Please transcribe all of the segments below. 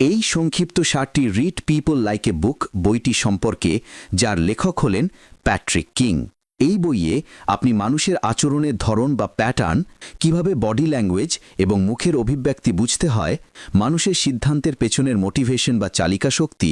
এই সংক্ষিপ্ত সারটি read people like a বুক বইটি সম্পর্কে, যার লেখক হলেন প্যাট্রিক কিং। এই বইয়ে আপনি মানুষের আচরণের ধরন বা প্যাটার্ন, কিভাবে বডি ল্যাঙ্গুয়েজ এবং মুখের অভিব্যক্তি বুঝতে হয়, মানুষের সিদ্ধান্তের পেছনের মোটিভেশন বা চালিকা শক্তি,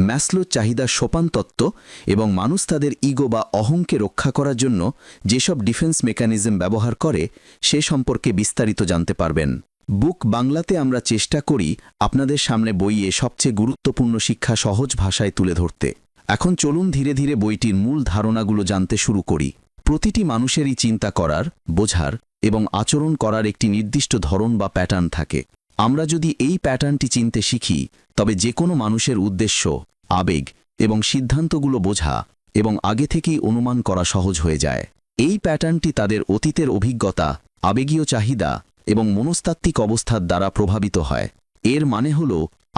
ম্যাসলোর চাহিদার সোপান তত্ত্ব এবং মানুষ তাদের ইগো বা অহংকে রক্ষা করার জন্য যেসব ডিফেন্স মেকানিজম ব্যবহার করে সে সম্পর্কে বিস্তারিত জানতে পারবেন। বুক বাংলাতে আমরা চেষ্টা করি আপনাদের সামনে বইয়ে সবচেয়ে গুরুত্বপূর্ণ শিক্ষা সহজ ভাষায় তুলে ধরতে। এখন চলুন ধীরে ধীরে বইটির মূল ধারণাগুলো জানতে শুরু করি। প্রতিটি মানুষেরই চিন্তা করার, বোঝার এবং আচরণ করার একটি নির্দিষ্ট ধরন বা প্যাটার্ন থাকে। আমরা যদি এই প্যাটার্নটি চিনতে শিখি, তবে যে কোনো মানুষের উদ্দেশ্য, আবেগ এবং সিদ্ধান্তগুলো বোঝা এবং আগে থেকেই অনুমান করা সহজ হয়ে যায়। এই প্যাটার্নটি তাদের অতীতের অভিজ্ঞতা, আবেগীয় চাহিদা এবং মনস্তাত্ত্বিক অবস্থার দ্বারা প্রভাবিত হয়। এর মানে হল,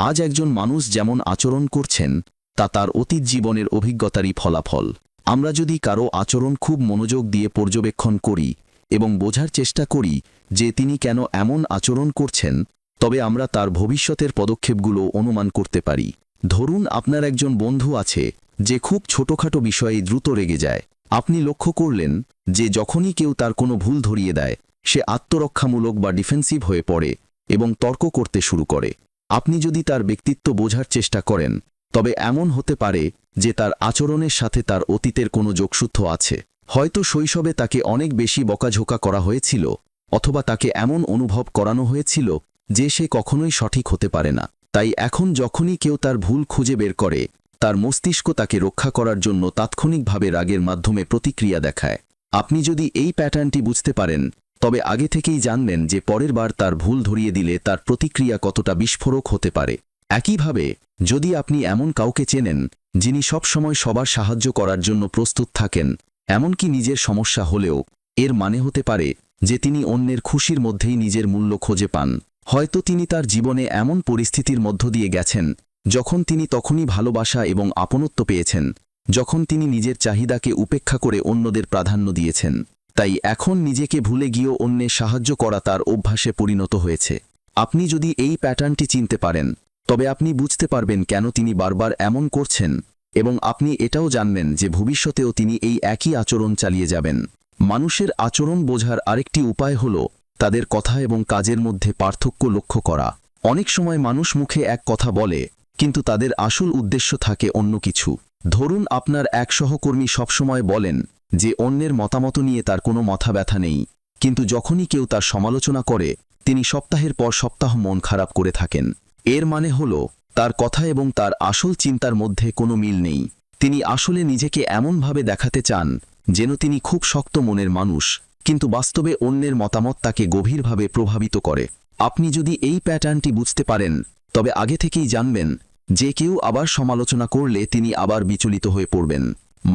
আজ একজন মানুষ যেমন আচরণ করছেন তা তার অতীত জীবনের অভিজ্ঞতারই ফলাফল। আমরা যদি কারো আচরণ খুব মনোযোগ দিয়ে পর্যবেক্ষণ করি এবং বোঝার চেষ্টা করি যে তিনি কেন এমন আচরণ করছেন, তবে আমরা তার ভবিষ্যতের পদক্ষেপগুলো অনুমান করতে পারি। ধরুন আপনার একজন বন্ধু আছে যে খুব ছোটখাটো বিষয়ে দ্রুত রেগে যায়। আপনি লক্ষ্য করলেন যে যখনই কেউ তার কোনো ভুল ধরিয়ে দেয়, সে আত্মরক্ষামূলক বা ডিফেন্সিভ হয়ে পড়ে এবং তর্ক করতে শুরু করে। আপনি যদি তার ব্যক্তিত্ব বোঝার চেষ্টা করেন, তবে এমন হতে পারে যে তার আচরণের সাথে তার অতীতের কোনো যোগসূত্র আছে। হয়তো শৈশবে তাকে অনেক বেশি বকাঝোকা করা হয়েছিল, অথবা তাকে এমন অনুভব করানো হয়েছিল যে সে কখনোই সঠিক হতে পারে না। তাই এখন যখনই কেউ তার ভুল খুঁজে বের করে, তার মস্তিষ্ক তাকে রক্ষা করার জন্য তাৎক্ষণিকভাবে রাগের মাধ্যমে প্রতিক্রিয়া দেখায়। আপনি যদি এই প্যাটার্নটি বুঝতে পারেন, তবে আগে থেকেই জানবেন যে পরের বার তার ভুল ধরিয়ে দিলে তার প্রতিক্রিয়া কতটা বিস্ফোরক হতে পারে। একইভাবে, যদি আপনি এমন কাউকে চেনেন যিনি সবসময় সবার সাহায্য করার জন্য প্রস্তুত থাকেন, এমনকি নিজের সমস্যা হলেও, এর মানে হতে পারে যে তিনি অন্যের খুশির মধ্যেই নিজের মূল্য খুঁজে পান। হয়তো তিনি তার জীবনে এমন পরিস্থিতির মধ্য দিয়ে গেছেন যখন তিনি তখনই ভালোবাসা এবং আপনত্ব পেয়েছেন, যখন তিনি নিজের চাহিদাকে উপেক্ষা করে অন্যদের প্রাধান্য দিয়েছেন। তাই এখন নিজেকে ভুলে গিয়েও অন্যের সাহায্য করা তার অভ্যাসে পরিণত হয়েছে। আপনি যদি এই প্যাটার্নটি চিনতে পারেন, তবে আপনি বুঝতে পারবেন কেন তিনি বারবার এমন করছেন, এবং আপনি এটাও জানবেন যে ভবিষ্যতেও তিনি এই একই আচরণ চালিয়ে যাবেন। মানুষের আচরণ বোঝার আরেকটি উপায় হল তাদের কথা এবং কাজের মধ্যে পার্থক্য লক্ষ্য করা। অনেক সময় মানুষ মুখে এক কথা বলে, কিন্তু তাদের আসল উদ্দেশ্য থাকে অন্য কিছু। ধরুন আপনার এক সহকর্মী সবসময় বলেন যে অন্যের মতামত নিয়ে তার কোনো মাথা ব্যথা নেই, কিন্তু যখনই কেউ তার সমালোচনা করে, তিনি সপ্তাহের পর সপ্তাহ মন খারাপ করে থাকেন। এর মানে হল, তার কথা এবং তার আসল চিন্তার মধ্যে কোনো মিল নেই। তিনি আসলে নিজেকে এমনভাবে দেখাতে চান যেন তিনি খুব শক্ত মনের মানুষ, কিন্তু বাস্তবে অন্যের মতামত তাকে গভীরভাবে প্রভাবিত করে। আপনি যদি এই প্যাটার্নটি বুঝতে পারেন, তবে আগে থেকেই জানবেন যে কেউ আবার সমালোচনা করলে তিনি আবার বিচলিত হয়ে পড়বেন।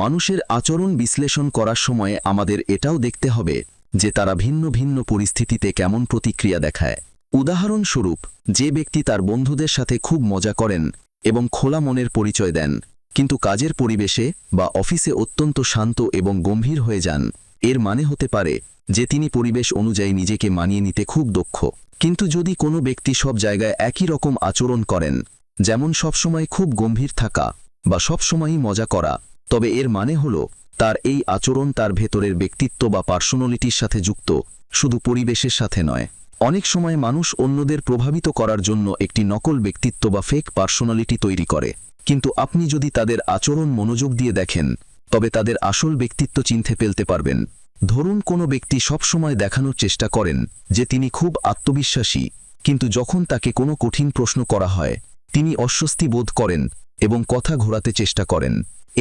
মানুষের আচরণ বিশ্লেষণ করার সময়ে আমাদের এটাও দেখতে হবে যে তারা ভিন্ন ভিন্ন পরিস্থিতিতে কেমন প্রতিক্রিয়া দেখায়। উদাহরণস্বরূপ, যে ব্যক্তি তার বন্ধুদের সাথে খুব মজা করেন এবং খোলা মনের পরিচয় দেন, কিন্তু কাজের পরিবেশে বা অফিসে অত্যন্ত শান্ত এবং গম্ভীর হয়ে যান, এর মানে হতে পারে যে তিনি পরিবেশ অনুযায়ী নিজেকে মানিয়ে নিতে খুব দক্ষ। কিন্তু যদি কোনো ব্যক্তি সব জায়গায় একই রকম আচরণ করেন, যেমন সবসময় খুব গম্ভীর থাকা বা সবসময়ই মজা করা, তবে এর মানে হল তার এই আচরণ তার ভেতরের ব্যক্তিত্ব বা পার্সোনালিটির সাথে যুক্ত, শুধু পরিবেশের সাথে নয়। অনেক সময় মানুষ অন্যদের প্রভাবিত করার জন্য একটি নকল ব্যক্তিত্ব বা ফেক পার্সোনালিটি তৈরি করে, কিন্তু আপনি যদি তাদের আচরণ মনোযোগ দিয়ে দেখেন, তবে তাদের আসল ব্যক্তিত্ব চিনতে ফেলতে পারবেন। ধরুন কোনো ব্যক্তি সবসময় দেখানোর চেষ্টা করেন যে তিনি খুব আত্মবিশ্বাসী, কিন্তু যখন তাকে কোনো কঠিন প্রশ্ন করা হয়, তিনি অস্বস্তি বোধ করেন এবং কথা ঘোরাতে চেষ্টা করেন।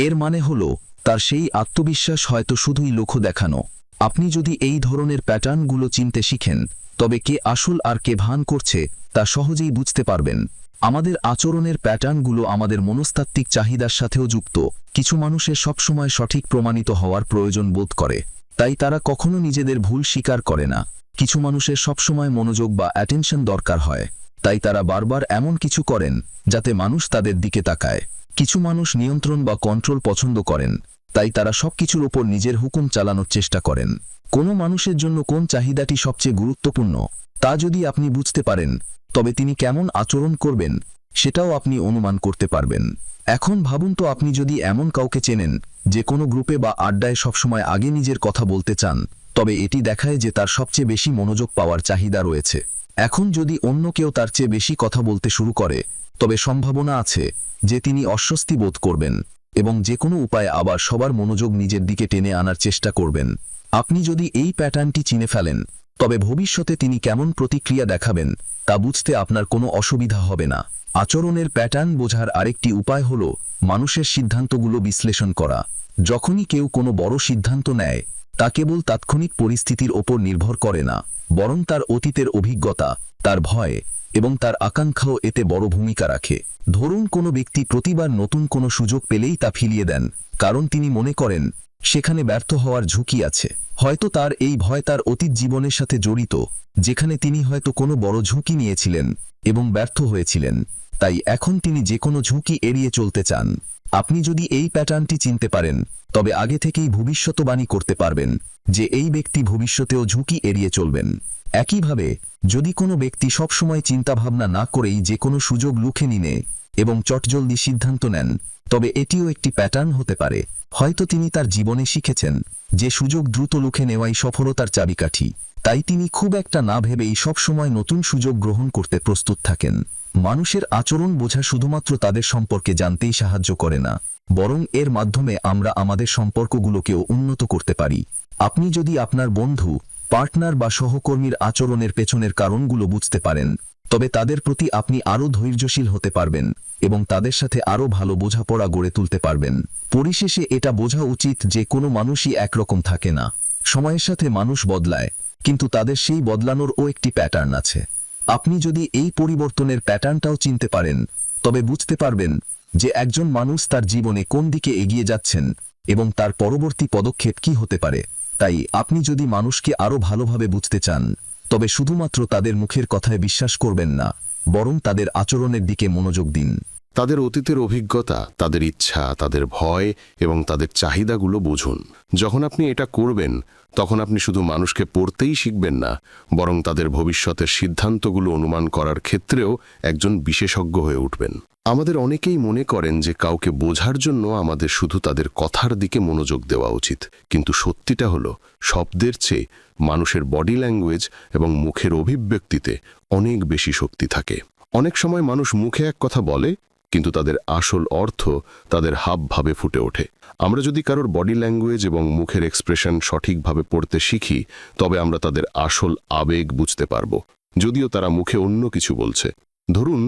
এর মানে হল তার সেই আত্মবিশ্বাস হয়তো শুধুই লোক দেখানো। আপনি যদি এই ধরনের প্যাটার্নগুলো চিনতে শিখেন, তবে কে আসল আর কে ভান করছে তা সহজেই বুঝতে পারবেন। আমাদের আচরণের প্যাটার্নগুলো আমাদের মনস্তাত্ত্বিক চাহিদার সাথেও যুক্ত। কিছু মানুষের সবসময় সঠিক প্রমাণিত হওয়ার প্রয়োজন বোধ করে, তাই তারা কখনো নিজেদের ভুল স্বীকার করে না। কিছু মানুষের সবসময় মনোযোগ বা অ্যাটেনশন দরকার হয়, তাই তারা বারবার এমন কিছু করেন যাতে মানুষ তাদের দিকে তাকায়। কিছু মানুষ নিয়ন্ত্রণ বা কন্ট্রোল পছন্দ করেন, তাই তারা সবকিছুর ওপর নিজের হুকুম চালানোর চেষ্টা করেন। কোনো মানুষের জন্য কোন চাহিদাটি সবচেয়ে গুরুত্বপূর্ণ তা যদি আপনি বুঝতে পারেন, তবে তিনি কেমন আচরণ করবেন সেটাও আপনি অনুমান করতে পারবেন। এখন ভাবুন তো, আপনি যদি এমন কাউকে চেনেন যে কোনো গ্রুপে বা আড্ডায় সবসময় আগে নিজের কথা বলতে চান, তবে এটি দেখায় যে তার সবচেয়ে বেশি মনোযোগ পাওয়ার চাহিদা রয়েছে। এখন যদি অন্য কেউ তার চেয়ে বেশি কথা বলতে শুরু করে, তবে সম্ভাবনা আছে যে তিনি অস্বস্তি বোধ করবেন এবং যে কোনো উপায়ে আবার সবার মনোযোগ নিজের দিকে টেনে আনার চেষ্টা করবেন। আপনি যদি এই প্যাটার্নটি চিনে ফেলেন, তবে ভবিষ্যতে তিনি কেমন প্রতিক্রিয়া দেখাবেন তা বুঝতে আপনার কোনো অসুবিধা হবে না। আচরণের প্যাটার্ন বোঝার আরেকটি উপায় হল মানুষের সিদ্ধান্তগুলো বিশ্লেষণ করা। যখনই কেউ কোনো বড় সিদ্ধান্ত নেয়, তা কেবল তাৎক্ষণিক পরিস্থিতির ওপর নির্ভর করে না, বরং তার অতীতের অভিজ্ঞতা, তার ভয় এবং তার আকাঙ্ক্ষাও এতে বড় ভূমিকা রাখে। ধরুন কোনো ব্যক্তি প্রতিবার নতুন কোনো সুযোগ পেলেই তা ফিরিয়ে দেন, কারণ তিনি মনে করেন সেখানে ব্যর্থ হওয়ার ঝুঁকি আছে। হয়তো তার এই ভয় তার অতীত জীবনের সাথে জড়িত, যেখানে তিনি হয়তো কোনো বড় ঝুঁকি নিয়েছিলেন এবং ব্যর্থ হয়েছিলেন, তাই এখন তিনি যে কোনো ঝুঁকি এড়িয়ে চলতে চান। আপনি যদি এই প্যাটার্নটি চিনতে পারেন, তবে আগে থেকেই ভবিষ্যৎবাণী করতে পারবেন যে এই ব্যক্তি ভবিষ্যতেও ঝুঁকি এড়িয়ে চলবেন। একইভাবে, যদি কোনো ব্যক্তি সবসময় চিন্তাভাবনা না করেই যে কোনো সুযোগ লুফে নিনে এবং চটজলদি সিদ্ধান্ত নেন, তবে এটিও একটি প্যাটার্ন হতে পারে। হয়তো তিনি তার জীবনে শিখেছেন যে সুযোগ দ্রুত লুফে নেওয়াই সফলতার চাবিকাঠি, তাই তিনি খুব একটা না ভেবেই সবসময় নতুন সুযোগ গ্রহণ করতে প্রস্তুত থাকেন। মানুষের আচরণ বোঝা শুধুমাত্র তাদের সম্পর্কে জানতেই সাহায্য করে না, বরং এর মাধ্যমে আমরা আমাদের সম্পর্কগুলোকেও উন্নত করতে পারি। আপনি যদি আপনার বন্ধু, পার্টনার বা সহকর্মীর আচরণের পেছনের কারণগুলো বুঝতে পারেন, তবে তাদের প্রতি আপনি আরও ধৈর্যশীল হতে পারবেন এবং তাদের সাথে আরও ভালো বোঝাপড়া গড়ে তুলতে পারবেন। পরিশেষে এটা বোঝা উচিত যে কোনো মানুষই একরকম থাকে না। সময়ের সাথে মানুষ বদলায়, কিন্তু তাদের সেই বদলানোরও একটি প্যাটার্ন আছে। আপনি যদি এই পরিবর্তনের প্যাটার্নটাও চিনতে পারেন, তবে বুঝতে পারবেন যে একজন মানুষ তার জীবনে কোন দিকে এগিয়ে যাচ্ছেন এবং তার পরবর্তী পদক্ষেপ কি হতে পারে। তাই আপনি যদি মানুষকে আরও ভালোভাবে বুঝতে চান, তবে শুধুমাত্র তাদের মুখের কথায় বিশ্বাস করবেন না, বরং তাদের আচরণের দিকে মনোযোগ দিন। তাদের অতীতের অভিজ্ঞতা, তাদের ইচ্ছা, তাদের ভয় এবং তাদের চাহিদাগুলো বুঝুন। যখন আপনি এটা করবেন, তখন আপনি শুধু মানুষকে পড়তেই শিখবেন না, বরং তাদের ভবিষ্যতের সিদ্ধান্তগুলো অনুমান করার ক্ষেত্রেও একজন বিশেষজ্ঞ হয়ে উঠবেন। আমাদের অনেকেই মনে করেন যে কাউকে বোঝার জন্য আমাদের শুধু তাদের কথার দিকে মনোযোগ দেওয়া উচিত, কিন্তু সত্যিটা হলো শব্দের চেয়ে মানুষের বডি ল্যাঙ্গুয়েজ এবং মুখের অভিব্যক্তিতে অনেক বেশি শক্তি থাকে। অনেক সময় মানুষ মুখে এক কথা বলে, কিন্তু তাদের আসল অর্থ তাদের হাবভাবে ফুটে ওঠে। আমরা যদি কারোর বডি ল্যাঙ্গুয়েজ এবং মুখের এক্সপ্রেশন সঠিকভাবে পড়তে শিখি, তবে আমরা তাদের আসল আবেগ বুঝতে পারব, যদিও তারা মুখে অন্য কিছু বলছে। ধরুন,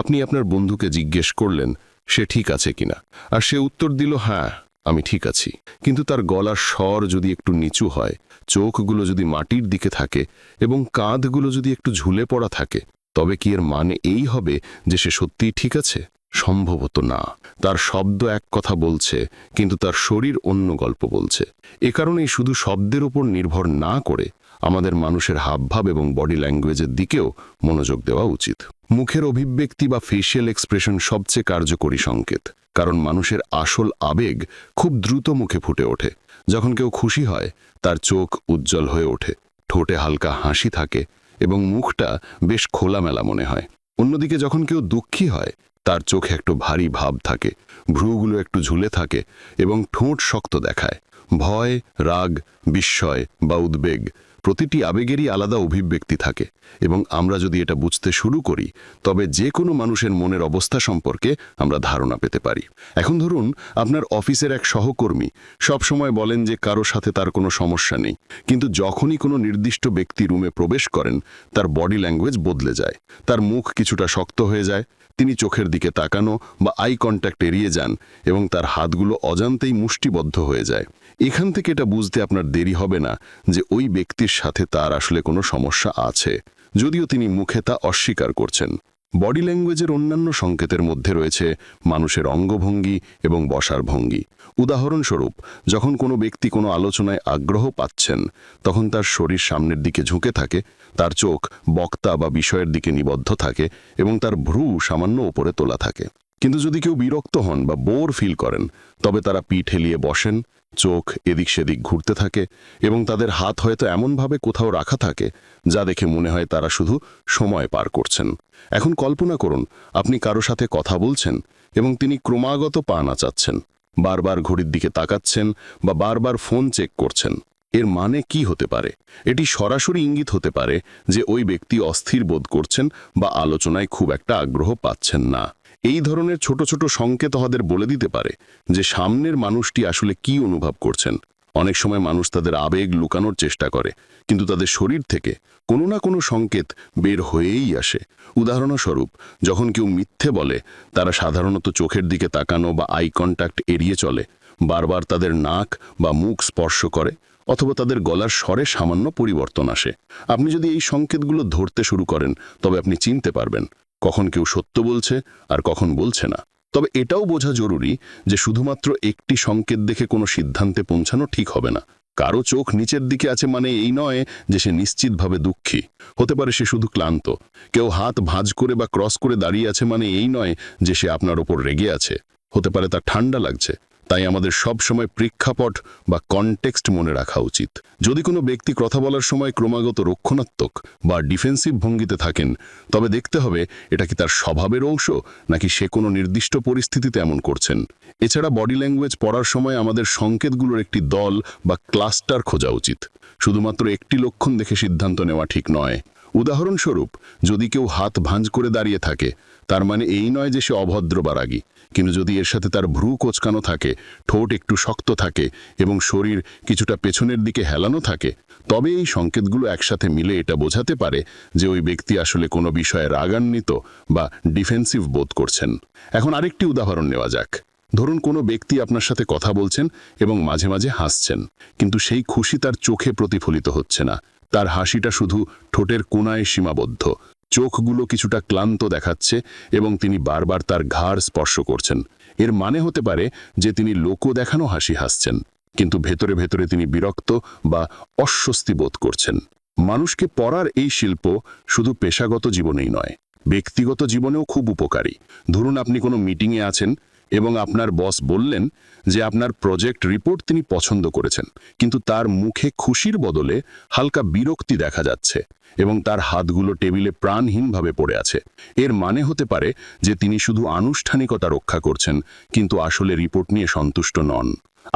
আপনি আপনার বন্ধুকে জিজ্ঞেস করলেন সে ঠিক আছে কিনা, আর সে উত্তর দিল হ্যাঁ আমি ঠিক আছি, কিন্তু তার গলার স্বর যদি একটু নিচু হয়, চোখগুলো যদি মাটির দিকে থাকে এবং কাঁধগুলো যদি একটু ঝুলে পড়া থাকে, তবে কি এর মানে এই হবে যে সে সত্যিই ঠিক আছে? সম্ভবত না। তার শব্দ এক কথা বলছে, কিন্তু তার শরীর অন্য গল্প বলছে। এ কারণেই শুধু শব্দের উপর নির্ভর না করে আমাদের মানুষের হাবভাব এবং বডি ল্যাঙ্গুয়েজের দিকেও মনোযোগ দেওয়া উচিত। মুখের অভিব্যক্তি বা ফেশিয়াল এক্সপ্রেশন সবচেয়ে কার্যকরী সংকেত, কারণ মানুষের আসল আবেগ খুব দ্রুত মুখে ফুটে ওঠে। যখন কেউ খুশি হয়, তার চোখ উজ্জ্বল হয়ে ওঠে, ঠোঁটে হালকা হাসি থাকে এবং মুখটা বেশ খোলামেলা মনে হয়। অন্যদিকে যখন কেউ দুঃখী হয়, তার চোখে একটু ভারী ভাব থাকে, ভ্রুগুলো একটু ঝুলে থাকে এবং ঠোঁট শক্ত দেখায়। ভয়, রাগ, বিস্ময় বা উদ্বেগ, প্রতিটি আবেগেরই আলাদা অভিব্যক্তি থাকে, এবং আমরা যদি এটা বুঝতে শুরু করি, তবে যে কোনো মানুষের মনের অবস্থা সম্পর্কে আমরা ধারণা পেতে পারি। এখন ধরুন, আপনার অফিসের এক সহকর্মী সবসময় বলেন যে কারো সাথে তার কোনো সমস্যা নেই, কিন্তু যখনই কোনো নির্দিষ্ট ব্যক্তি রুমে প্রবেশ করেন, তার বডি ল্যাঙ্গুয়েজ বদলে যায়। তার মুখ কিছুটা শক্ত হয়ে যায়, তিনি চোখের দিকে তাকানো বা আই কন্ট্যাক্ট এড়িয়ে যান এবং তার হাতগুলো অজান্তেই মুষ্টিবদ্ধ হয়ে যায়। এখান থেকে এটা বুঝতে আপনার দেরি হবে না যে ওই ব্যক্তির সাথে তার আসলে কোনো সমস্যা আছে, যদিও তিনি মুখে তা অস্বীকার করছেন। বডি ল্যাঙ্গুয়েজের অন্যান্য সংকেতের মধ্যে রয়েছে মানুষের অঙ্গভঙ্গি এবং বসার ভঙ্গি। উদাহরণস্বরূপ, যখন কোনো ব্যক্তি কোনো আলোচনায় আগ্রহ পাচ্ছেন, তখন তার শরীর সামনের দিকে ঝুঁকে থাকে, তার চোখ বক্তা বা বিষয়ের দিকে নিবদ্ধ থাকে এবং তার ভ্রু সামান্য ওপরে তোলা থাকে। কিন্তু যদি কেউ বিরক্ত হন বা বোর ফিল করেন, তবে তারা পিঠ হেলিয়ে বসেন, চোখ এদিক সেদিক ঘুরতে থাকে এবং তাদের হাত হয়তো এমনভাবে কোথাও রাখা থাকে যা দেখে মনে হয় তারা শুধু সময় পার করছেন। এখন কল্পনা করুন আপনি কারো সাথে কথা বলছেন এবং তিনি ক্রমাগত পা নাচাচ্ছেন, বারবার ঘড়ির দিকে তাকাচ্ছেন বা বারবার ফোন চেক করছেন। এর মানে কি হতে পারে? এটি সরাসরি ইঙ্গিত হতে পারে যে ওই ব্যক্তি অস্থির বোধ করছেন বা আলোচনায় খুব একটা আগ্রহ পাচ্ছেন না। এই ধরনের ছোট ছোট সংকেত আমাদের বলে দিতে পারে যে সামনের মানুষটি আসলে কি অনুভব করছেন। অনেক সময় মানুষ তাদের আবেগ লুকানোর চেষ্টা করে, কিন্তু তাদের শরীর থেকে কোনো না কোনো সংকেত বের হয়েই আসে। উদাহরণস্বরূপ, যখন কেউ মিথ্যে বলে, তারা সাধারণত চোখের দিকে তাকানো বা আই কন্ট্যাক্ট এড়িয়ে চলে, বারবার তাদের নাক বা মুখ স্পর্শ করে, অথবা তাদের গলার স্বরে সামান্য পরিবর্তন আসে। আপনি যদি এই সংকেতগুলো ধরতে শুরু করেন, তবে আপনি চিনতে পারবেন কখন কেউ সত্য বলছে আর কখন বলছে না। তবে এটাও বোঝা জরুরি যে শুধুমাত্র একটি সংকেত দেখে কোনো সিদ্ধান্তে পৌঁছানো ঠিক হবে না। কারো চোখ নিচের দিকে আছে মানে এই নয় যে সে নিশ্চিতভাবে দুঃখী। হতে পারে সে শুধু ক্লান্ত। কেউ হাত ভাঁজ করে বা ক্রস করে দাঁড়িয়ে আছে মানে এই নয় যে সে আপনার ওপর রেগে আছে। হতে পারে তার ঠান্ডা লাগছে। তাই আমাদের সব সময় প্রেক্ষাপট বা কনটেক্সট মনে রাখা উচিত। যদি কোনো ব্যক্তি কথা বলার সময় ক্রমাগত রক্ষণাত্মক বা ডিফেন্সিভ ভঙ্গিতে থাকেন, তবে দেখতে হবে এটা কি তার স্বভাবের অংশ নাকি সে কোনো নির্দিষ্ট পরিস্থিতিতে এমন করছেন। এছাড়া বডি ল্যাঙ্গুয়েজ পড়ার সময় আমাদের সংকেতগুলোর একটি দল বা ক্লাস্টার খোঁজা উচিত। শুধুমাত্র একটি লক্ষণ দেখে সিদ্ধান্ত নেওয়া ঠিক নয়। উদাহরণস্বরূপ, যদি কেউ হাত ভাঁজ করে দাঁড়িয়ে থাকে, তার মানে এই নয় যে সে অভদ্র বা রাগী। কিন্তু যদি এর সাথে তার ভ্রু কোঁচকানো থাকে, ঠোঁট একটু শক্ত থাকে এবং শরীর কিছুটা পেছনের দিকে হেলানো থাকে, তবে এই সংকেতগুলো একসাথে মিলে এটা বোঝাতে পারে যে ওই ব্যক্তি আসলে কোনো বিষয়ে রাগান্বিত বা ডিফেন্সিভ বোধ করছেন। এখন আরেকটি উদাহরণ নেওয়া যাক। ধরুন কোনো ব্যক্তি আপনার সাথে কথা বলছেন এবং মাঝে মাঝে হাসছেন, কিন্তু সেই খুশি তার চোখে প্রতিফলিত হচ্ছে না। তার হাসিটা শুধু ঠোঁটের কোণায় সীমাবদ্ধ। চোখগুলো কিছুটা ক্লান্ত দেখাচ্ছে এবং তিনি বারবার তার ঘাড় স্পর্শ করছেন। এর মানে হতে পারে যে তিনি লোক দেখানো হাসি হাসছেন, কিন্তু ভেতরে ভেতরে তিনি বিরক্ত বা অস্বস্তি বোধ করছেন। মানুষকে পড়ার এই শিল্প শুধু পেশাগত জীবনেই নয়, ব্যক্তিগত জীবনেও খুব উপকারী। ধরুন আপনি কোনো মিটিংয়ে আছেন এবং আপনার বস বললেন যে আপনার প্রজেক্ট রিপোর্ট তিনি পছন্দ করেছেন, কিন্তু তার মুখে খুশির বদলে হালকা বিরক্তি দেখা যাচ্ছে এবং তার হাতগুলো টেবিলে প্রাণহীনভাবে পড়ে আছে। এর মানে হতে পারে যে তিনি শুধু আনুষ্ঠানিকতা রক্ষা করছেন, কিন্তু আসলে রিপোর্ট নিয়ে সন্তুষ্ট নন।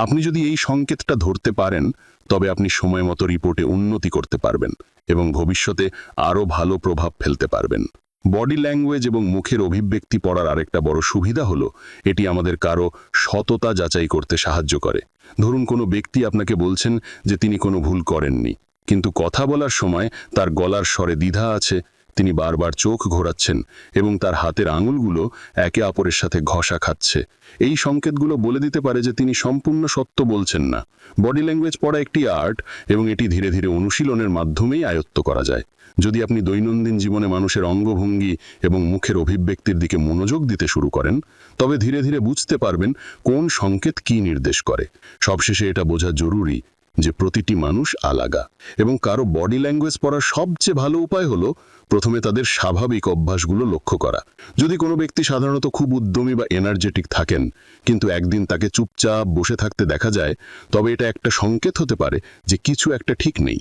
আপনি যদি এই সংকেতটা ধরতে পারেন, তবে আপনি সময় মতো রিপোর্টে উন্নতি করতে পারবেন এবং ভবিষ্যতে আরও ভালো প্রভাব ফেলতে পারবেন। বডি ল্যাঙ্গুয়েজ এবং মুখের অভিব্যক্তি পড়ার আরেকটা বড় সুবিধা হলো এটি আমাদের কারো সততা যাচাই করতে সাহায্য করে। ধরুন কোনো ব্যক্তি আপনাকে বলছেন যে তিনি কোনো ভুল করেননি, কিন্তু কথা বলার সময় তার গলার স্বরে দ্বিধা আছে, তিনি বারবার চোখ ঘোরাচ্ছেন এবং তার হাতের আঙুলগুলো একে অপরের সাথে ঘষা খাচ্ছে। এই সংকেতগুলো বলে দিতে পারে যে তিনি সম্পূর্ণ সত্য বলছেন না। বডি ল্যাঙ্গুয়েজ পড়া একটি আর্ট এবং এটি ধীরে ধীরে অনুশীলনের মাধ্যমেই আয়ত্ত করা যায়। যদি আপনি দৈনন্দিন জীবনে মানুষের অঙ্গভঙ্গি এবং মুখের অভিব্যক্তির দিকে মনোযোগ দিতে শুরু করেন, তবে ধীরে ধীরে বুঝতে পারবেন কোন সংকেত কী নির্দেশ করে। সবশেষে এটা বোঝা জরুরি যে প্রতিটি মানুষ আলাদা এবং কারো বডি ল্যাঙ্গুয়েজ পড়ার সবচেয়ে ভালো উপায় হলো প্রথমে তাদের স্বাভাবিক অভ্যাসগুলো লক্ষ্য করা। যদি কোনো ব্যক্তি সাধারণত খুব উদ্যমী বা এনার্জেটিক থাকেন, কিন্তু একদিন তাকে চুপচাপ বসে থাকতে দেখা যায়, তবে এটা একটা সংকেত হতে পারে যে কিছু একটা ঠিক নেই।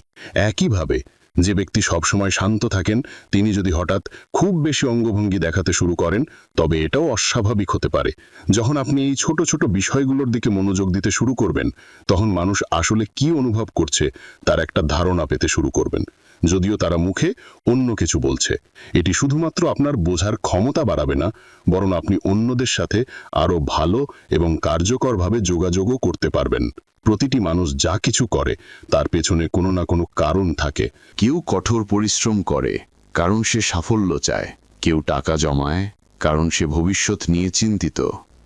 একইভাবে যে ব্যক্তি সবসময় শান্ত থাকেন, তিনি যদি হঠাৎ খুব বেশি অঙ্গভঙ্গি দেখাতে শুরু করেন, তবে এটাও অস্বাভাবিক হতে পারে। যখন আপনি এই ছোট ছোট বিষয়গুলোর দিকে মনোযোগ দিতে শুরু করবেন, তখন মানুষ আসলে কি অনুভব করছে তার একটা ধারণা পেতে শুরু করবেন, যদিও তারা মুখে অন্য কিছু বলছে। এটি শুধুমাত্র আপনার বোঝার ক্ষমতা বাড়াবে না, বরং আপনি অন্যদের সাথে আরও ভালো এবং কার্যকরভাবে যোগাযোগও করতে পারবেন। প্রতিটি মানুষ যা কিছু করে তার পেছনে কোনো না কোনো কারণ থাকে। কেউ কঠোর পরিশ্রম করে কারণ সে সাফল্য চায়, কেউ টাকা জমায় কারণ সে ভবিষ্যৎ নিয়ে চিন্তিত,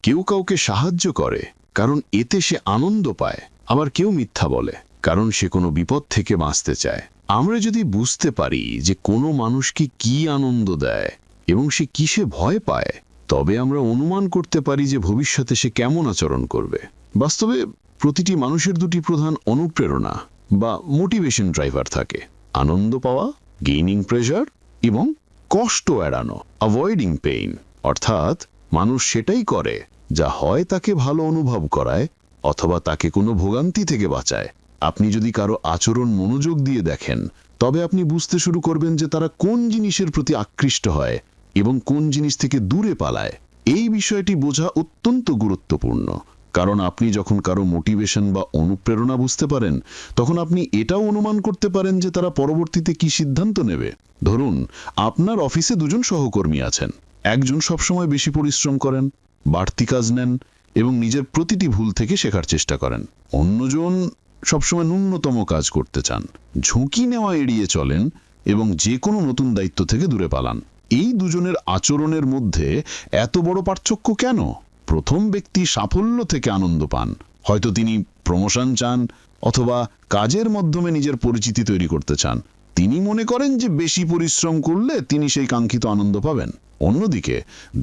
কেউ কাউকে সাহায্য করে কারণ এতে সে আনন্দ পায়, আবার কেউ মিথ্যা বলে কারণ সে কোনো বিপদ থেকে বাঁচতে চায়। আমরা যদি বুঝতে পারি যে কোনো মানুষকে কি আনন্দ দেয় এবং সে কিসে ভয় পায়, তবে আমরা অনুমান করতে পারি যে ভবিষ্যতে সে কেমন আচরণ করবে। বাস্তবে প্রতিটি মানুষের দুটি প্রধান অনুপ্রেরণা বা মোটিভেশন ড্রাইভার থাকে: আনন্দ পাওয়া, গেইনিং প্রেজার, এবং কষ্ট এড়ানো, অ্যাভয়েডিং পেইন, অর্থাৎ মানুষ সেটাই করে যা হয় তাকে ভালো অনুভব করায় অথবা তাকে কোনো ভোগান্তি থেকে বাঁচায়। আপনি যদি কারো আচরণ মনোযোগ দিয়ে দেখেন, তবে আপনি বুঝতে শুরু করবেন যে তারা কোন জিনিসের প্রতি আকৃষ্ট হয় এবং কোন জিনিস থেকে দূরে পালায়। এই বিষয়টি বোঝা অত্যন্ত গুরুত্বপূর্ণ, কারণ আপনি যখন কারো মোটিভেশন বা অনুপ্রেরণা বুঝতে পারেন, তখন আপনি এটাও অনুমান করতে পারেন যে তারা পরবর্তীতে কি সিদ্ধান্ত নেবে। ধরুন, আপনার অফিসে দুজন সহকর্মী আছেন। একজন সবসময় বেশি পরিশ্রম করেন, বাড়তি কাজ নেন এবং নিজের প্রতিটি ভুল থেকে শেখার চেষ্টা করেন। অন্যজন সবসময় ন্যূনতম কাজ করতে চান, ঝুঁকি নেওয়া এড়িয়ে চলেন এবং যে কোনো নতুন দায়িত্ব থেকে দূরে পালান। এই দুজনের আচরণের মধ্যে এত বড় পার্থক্য কেন? প্রথম ব্যক্তি সাফল্য থেকে আনন্দ পান, হয়তো তিনি প্রমোশন চান অথবা কাজের মাধ্যমে নিজের পরিচিতি তৈরি করতে চান। তিনি মনে করেন যে বেশি পরিশ্রম করলে তিনি সেই কাঙ্ক্ষিত আনন্দ পাবেন। অন্যদিকে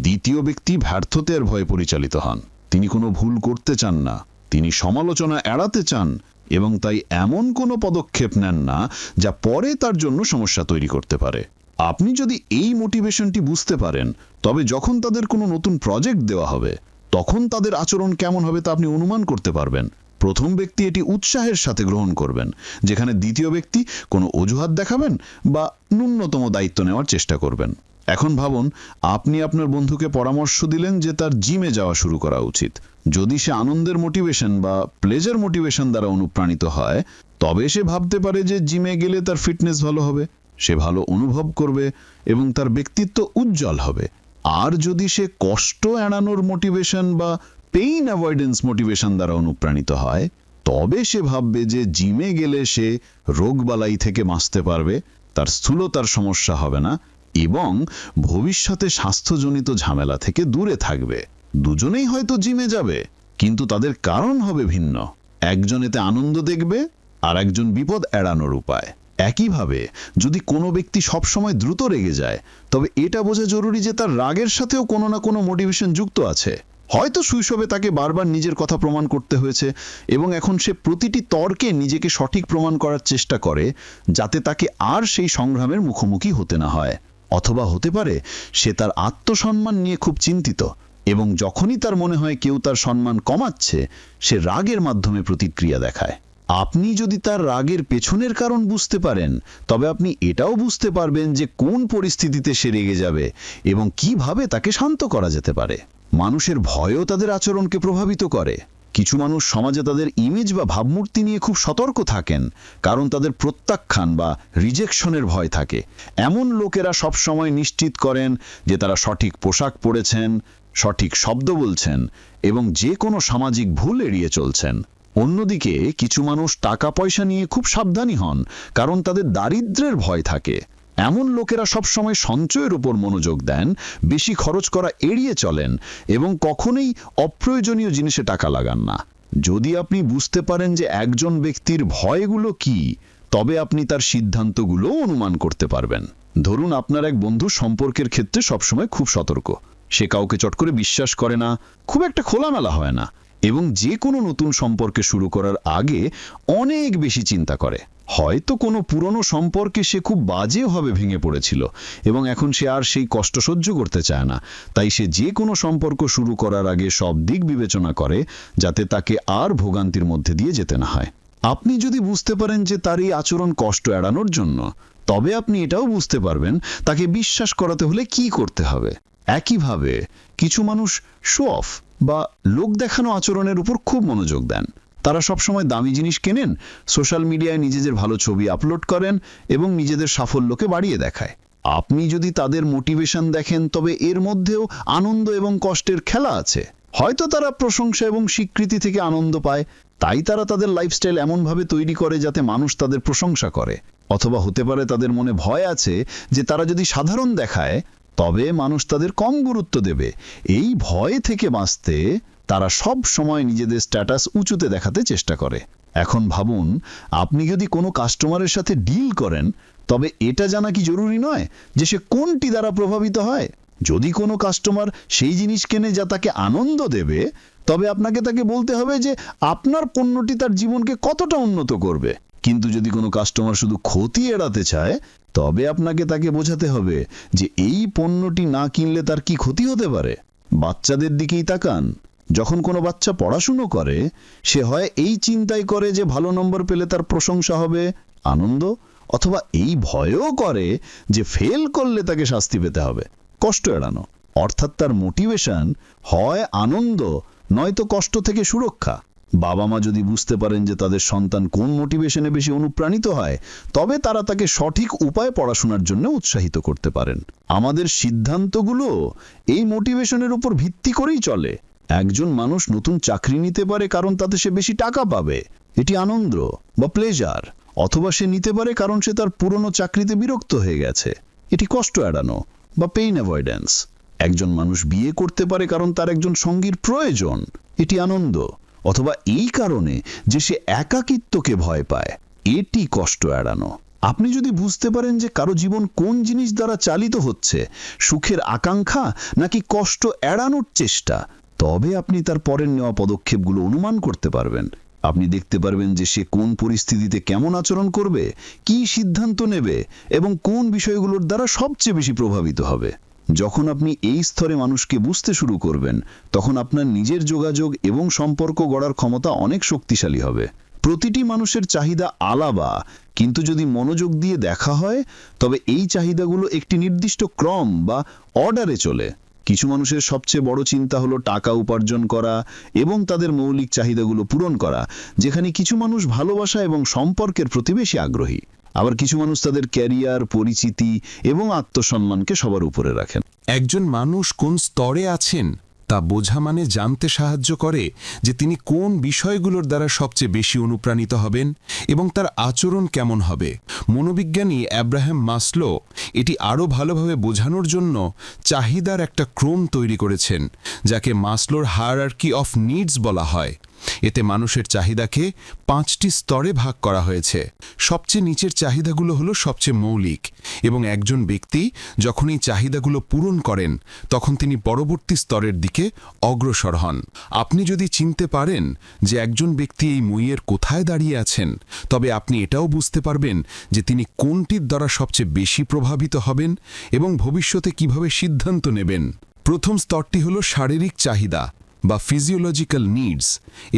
দ্বিতীয় ব্যক্তি ব্যর্থতার ভয়ে পরিচালিত হন। তিনি কোনো ভুল করতে চান না, তিনি সমালোচনা এড়াতে চান এবং তাই এমন কোনো পদক্ষেপ নেন না যা পরে তার জন্য সমস্যা তৈরি করতে পারে। আপনি যদি এই মোটিভেশনটি বুঝতে পারেন, তবে যখন তাদের কোনো নতুন প্রজেক্ট দেওয়া হবে, তখন তাদের আচরণ কেমন হবে তা আপনি অনুমান করতে পারবেন। প্রথম ব্যক্তি এটি উৎসাহের সাথে গ্রহণ করবেন, যেখানে দ্বিতীয় ব্যক্তি কোনো অজুহাত দেখাবেন বা ন্যূনতম দায়িত্ব নেওয়ার চেষ্টা করবেন। এখন ভাবুন, আপনি আপনার বন্ধুকে পরামর্শ দিলেন যে তার জিমে যাওয়া শুরু করা উচিত। যদি সে আনন্দের মোটিভেশন বা প্লেজার মোটিভেশন দ্বারা অনুপ্রাণিত হয়, তবে সে ভাবতে পারে যে জিমে গেলে তার ফিটনেস ভালো হবে, সে ভালো অনুভব করবে এবং তার ব্যক্তিত্ব উজ্জ্বল হবে। আর যদি সে কষ্ট এড়ানোর মোটিভেশন বা পেইন অ্যাভয়েডেন্স মোটিভেশন দ্বারা অনুপ্রাণিত হয়, তবে সে ভাববে যে জিমে গেলে সে রোগবালাই থেকে বাঁচতে পারবে, তার স্থূলতার সমস্যা হবে না এবং ভবিষ্যতে স্বাস্থ্যজনিত ঝামেলা থেকে দূরে থাকবে। দুজনেই হয়তো জিমে যাবে, কিন্তু তাদের কারণ হবে ভিন্ন। একজন এতে আনন্দ দেখবে আর একজন বিপদ এড়ানোর উপায়। একইভাবে যদি কোনো ব্যক্তি সবসময় দ্রুত রেগে যায়, তবে এটা বোঝা জরুরি যে তার রাগের সাথেও কোনো না কোনো মোটিভেশন যুক্ত আছে। হয়তো শৈশবে তাকে বারবার নিজের কথা প্রমাণ করতে হয়েছে এবং এখন সে প্রতিটি তর্কে নিজেকে সঠিক প্রমাণ করার চেষ্টা করে, যাতে তাকে আর সেই সংগ্রামের মুখোমুখি হতে না হয়। অথবা হতে পারে সে তার আত্মসম্মান নিয়ে খুব চিন্তিত এবং যখনই তার মনে হয় কেউ তার সম্মান কমাচ্ছে, সে রাগের মাধ্যমে প্রতিক্রিয়া দেখায়। আপনি যদি তার রাগের পেছনের কারণ বুঝতে পারেন, তবে আপনি এটাও বুঝতে পারবেন যে কোন পরিস্থিতিতে সে রেগে যাবে এবং কিভাবে তাকে শান্ত করা যেতে পারে। মানুষের ভয়ও তাদের আচরণকে প্রভাবিত করে। কিছু মানুষ সমাজে তাদের ইমেজ বা ভাবমূর্তি নিয়ে খুব সতর্ক থাকেন, কারণ তাদের প্রত্যাখ্যান বা রিজেকশনের ভয় থাকে। এমন লোকেরা সব সময় নিশ্চিত করেন যে তারা সঠিক পোশাক পরেছেন, সঠিক শব্দ বলছেন এবং যে কোনো সামাজিক ভুল এড়িয়ে চলছেন। অন্যদিকে কিছু মানুষ টাকা পয়সা নিয়ে খুব সাবধানী হন, কারণ তাদের দারিদ্র্যের ভয় থাকে। এমন লোকেরা সবসময় সঞ্চয়ের উপর মনোযোগ দেন, বেশি খরচ করা এড়িয়ে চলেন এবং কখনোই অপ্রয়োজনীয় জিনিসে টাকা লাগান না। যদি আপনি বুঝতে পারেন যে একজন ব্যক্তির ভয়গুলো কি, তবে আপনি তার সিদ্ধান্তগুলো অনুমান করতে পারবেন। ধরুন, আপনার এক বন্ধু সম্পর্কের ক্ষেত্রে সবসময় খুব সতর্ক। সে কাউকে চট করে বিশ্বাস করে না, খুব একটা খোলামেলা হয় না এবং যে কোনো নতুন সম্পর্কে শুরু করার আগে অনেক বেশি চিন্তা করে। হয়তো কোনো পুরনো সম্পর্কে সে খুব বাজেভাবে ভেঙে পড়েছিল এবং এখন সে আর সেই কষ্ট সহ্য করতে চায় না। তাই সে যে কোনো সম্পর্ক শুরু করার আগে সব দিক বিবেচনা করে, যাতে তাকে আর ভোগান্তির মধ্যে দিয়ে যেতে না হয়। আপনি যদি বুঝতে পারেন যে তার এই আচরণ কষ্ট এড়ানোর জন্য, তবে আপনি এটাও বুঝতে পারবেন তাকে বিশ্বাস করাতে হলে কি করতে হবে। একইভাবে কিছু মানুষ শো অফ বা লোক দেখানো আচরণের উপর খুব মনোযোগ দেন। তারা সবসময় দামি জিনিস কেনেন, সোশ্যাল মিডিয়ায় নিজেদের ভালো ছবি আপলোড করেন এবং নিজেদের সাফল্যকে বাড়িয়ে দেখায়। আপনি যদি তাদের মোটিভেশন দেখেন, তবে এর মধ্যেও আনন্দ এবং কষ্টের খেলা আছে। হয়তো তারা প্রশংসা এবং স্বীকৃতি থেকে আনন্দ পায়, তাই তারা তাদের লাইফস্টাইল এমনভাবে তৈরি করে যাতে মানুষ তাদের প্রশংসা করে। অথবা হতে পারে তাদের মনে ভয় আছে যে তারা যদি সাধারণ দেখায়, তবে মানুষ তাদের কম গুরুত্ব দেবে। এই ভয় থেকে বাঁচতে তারা সব সময় নিজেদের স্ট্যাটাস উঁচুতে দেখাতে চেষ্টা করে। এখন ভাবুন, আপনি যদি কোনো কাস্টমারের সাথে ডিল করেন, তবে এটা জানা কি জরুরি নয় যে সে কোনটি দ্বারা প্রভাবিত হয়? যদি কোনো কাস্টমার সেই জিনিস কেনে যা তাকে আনন্দ দেবে, তবে আপনাকে তাকে বলতে হবে যে আপনার পণ্যটি তার জীবনকে কতটা উন্নত করবে। কিন্তু যদি কোনো কাস্টমার শুধু ক্ষতি এড়াতে চায়, তবে আপনাকে তাকে বোঝাতে হবে যে এই পণ্যটি না কিনলে তার কি ক্ষতি হতে পারে। বাচ্চাদের দিকেই তাকান। যখন কোনো বাচ্চা পড়াশুনো করে, সে হয় এই চিন্তাই করে যে ভালো নম্বর পেলে তার প্রশংসা হবে, আনন্দ, অথবা এই ভয়ও করে যে ফেল করলে তাকে শাস্তি পেতে হবে, কষ্ট এড়ানো। অর্থাৎ তার মোটিভেশন হয় আনন্দ, নয়তো কষ্ট থেকে সুরক্ষা। বাবা মা যদি বুঝতে পারেন যে তাদের সন্তান কোন মোটিভেশনে বেশি অনুপ্রাণিত হয়, তবে তারা তাকে সঠিক উপায়ে পড়াশোনার জন্য উৎসাহিত করতে পারেন। আমাদের সিদ্ধান্তগুলো এই মোটিভেশনের উপর ভিত্তি করেই চলে। একজন মানুষ নতুন চাকরি নিতে পারে কারণ তাতে সে বেশি টাকা পাবে, এটি আনন্দ বা প্লেজার, অথবা সে নিতে পারে কারণ সে তার পুরনো চাকরিতে বিরক্ত হয়ে গেছে, এটি কষ্ট এড়ানো বা পেইন অ্যাভয়েডেন্স। একজন মানুষ বিয়ে করতে পারে কারণ তার একজন সঙ্গীর প্রয়োজন, এটি আনন্দ, অথবা এই কারণে যে সে একাকিত্বকে ভয় পায়, এটি কষ্ট এড়ানো। আপনি যদি বুঝতে পারেন যে কারো জীবন কোন জিনিস দ্বারা চালিত হচ্ছে, সুখের আকাঙ্ক্ষা নাকি কষ্ট এড়ানোর চেষ্টা, তবে আপনি তার পরের নেওয়া পদক্ষেপগুলো অনুমান করতে পারবেন। আপনি দেখতে পারবেন যে সে কোন পরিস্থিতিতে কেমন আচরণ করবে, কি সিদ্ধান্ত নেবে এবং কোন বিষয়গুলোর দ্বারা সবচেয়ে বেশি প্রভাবিত হবে। যখন আপনি এই স্তরে মানুষকে বুঝতে শুরু করবেন, তখন আপনার নিজের যোগাযোগ এবং সম্পর্ক গড়ার ক্ষমতা অনেক শক্তিশালী হবে। প্রতিটি মানুষের চাহিদা আলাদা, কিন্তু যদি মনোযোগ দিয়ে দেখা হয়, তবে এই চাহিদাগুলো একটি নির্দিষ্ট ক্রম বা অর্ডারে চলে। কিছু মানুষের সবচেয়ে বড় চিন্তা হলো টাকা উপার্জন করা এবং তাদের মৌলিক চাহিদাগুলো পূরণ করা, যেখানে কিছু মানুষ ভালোবাসা এবং সম্পর্কের প্রতি বেশি আগ্রহী। আবার কিছু মানুষ তাদের ক্যারিয়ার, পরিচিতি এবং আত্মসম্মানকে সবার উপরে রাখেন। একজন মানুষ কোন স্তরে আছেন তা বোঝা মানে জানতে সাহায্য করে যে তিনি কোন বিষয়গুলোর দ্বারা সবচেয়ে বেশি অনুপ্রাণিত হবেন এবং তার আচরণ কেমন হবে। মনোবিজ্ঞানী অ্যাব্রাহাম মাসলো এটি আরও ভালোভাবে বোঝানোর জন্য চাহিদার একটা ক্রম তৈরি করেছেন, যাকে মাসলোর হায়ারার্কি অফ নিডস বলা হয়। এতে মানুষের চাহিদাকে 5টি স্তরে ভাগ করা হয়েছে। সবচেয়ে নিচের চাহিদাগুলো হলো সবচেয়ে মৌলিক, এবং একজন ব্যক্তি যখন এই চাহিদাগুলো পূরণ করেন তখন তিনি পরবর্তী স্তরের দিকে অগ্রসর হন। আপনি যদি চিনতে পারেন যে একজন ব্যক্তি এই মইয়ের কোথায় দাঁড়িয়ে আছেন, তবে আপনি এটাও বুঝতে পারবেন যে তিনি কোনটির দ্বারা সবচেয়ে বেশি প্রভাবিত হবেন এবং ভবিষ্যতে কিভাবে সিদ্ধান্ত নেবেন। প্রথম স্তরটি হলো শারীরিক চাহিদা বা ফিজিওলজিক্যাল নিডস।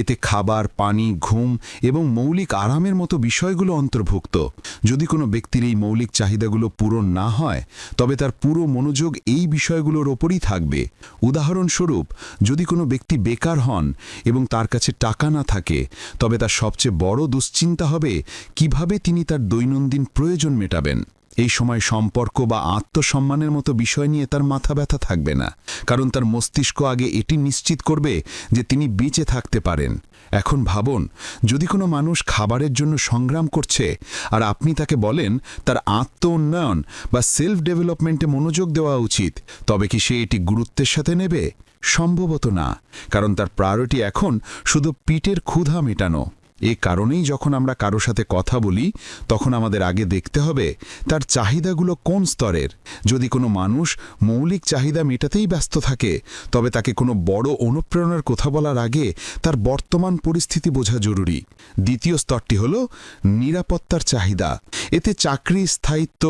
এতে খাবার, পানি, ঘুম এবং মৌলিক আরামের মতো বিষয়গুলো অন্তর্ভুক্ত। যদি কোনো ব্যক্তির এই মৌলিক চাহিদাগুলো পূরণ না হয়, তবে তার পুরো মনোযোগ এই বিষয়গুলোর ওপরই থাকবে। উদাহরণস্বরূপ, যদি কোনো ব্যক্তি বেকার হন এবং তার কাছে টাকা না থাকে, তবে তার সবচেয়ে বড় দুশ্চিন্তা হবে কিভাবে তিনি তার দৈনন্দিন প্রয়োজন মেটাবেন। এই সময় সম্পর্ক বা আত্মসম্মানের মতো বিষয় নিয়ে তার মাথা ব্যথা থাকবে না, কারণ তার মস্তিষ্ক আগে এটি নিশ্চিত করবে যে তিনি বেঁচে থাকতে পারেন। এখন ভাবুন, যদি কোনো মানুষ খাবারের জন্য সংগ্রাম করছে আর আপনি তাকে বলেন তার আত্ম উন্নয়ন বা সেলফ ডেভেলপমেন্টে মনোযোগ দেওয়া উচিত, তবে কি সে এটি গুরুত্বের সাথে নেবে? সম্ভবত না, কারণ তার প্রায়োরিটি এখন শুধু পেটের ক্ষুধা মেটানো। এ কারণেই যখন আমরা কারো সাথে কথা বলি, তখন আমাদের আগে দেখতে হবে তার চাহিদাগুলো কোন স্তরের। যদি কোনো মানুষ মৌলিক চাহিদা মেটাতেই ব্যস্ত থাকে, তবে তাকে কোনো বড় অনুপ্রেরণার কথা বলার আগে তার বর্তমান পরিস্থিতি বোঝা জরুরি। দ্বিতীয় স্তরটি হল নিরাপত্তার চাহিদা। এতে চাকরি, স্থায়িত্ব,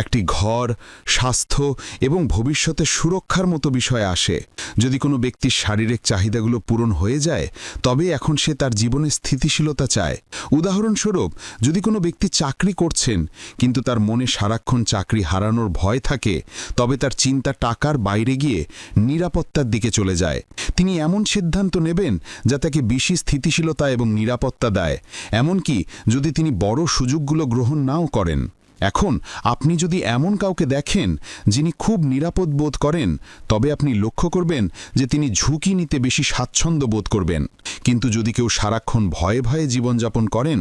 একটি ঘর, স্বাস্থ্য এবং ভবিষ্যতে সুরক্ষার মতো বিষয় আসে। যদি কোনো ব্যক্তির শারীরিক চাহিদাগুলো পূরণ হয়ে যায়, তবে এখন সে তার জীবনে স্থিতিশীলতা চায়। উদাহরণস্বরূপ, যদি কোনো ব্যক্তি চাকরি করছেন কিন্তু তার মনে সারাক্ষণ চাকরি হারানোর ভয় থাকে, তবে তার চিন্তা টাকার বাইরে গিয়ে নিরাপত্তার দিকে চলে যায়। তিনি এমন সিদ্ধান্ত নেবেন যা তাকে বেশি স্থিতিশীলতা এবং নিরাপত্তা দেয়, এমনকি যদি তিনি বড় সুযোগগুলো গ্রহণ নাও করেন। এখন আপনি যদি এমন কাউকে দেখেন যিনি খুব নিরাপদ বোধ করেন, তবে আপনি লক্ষ্য করবেন যে তিনি ঝুঁকি নিতে বেশি স্বাচ্ছন্দ্য বোধ করবেন। কিন্তু যদি কেউ সারাক্ষণ ভয়ে ভয়ে জীবনযাপন করেন,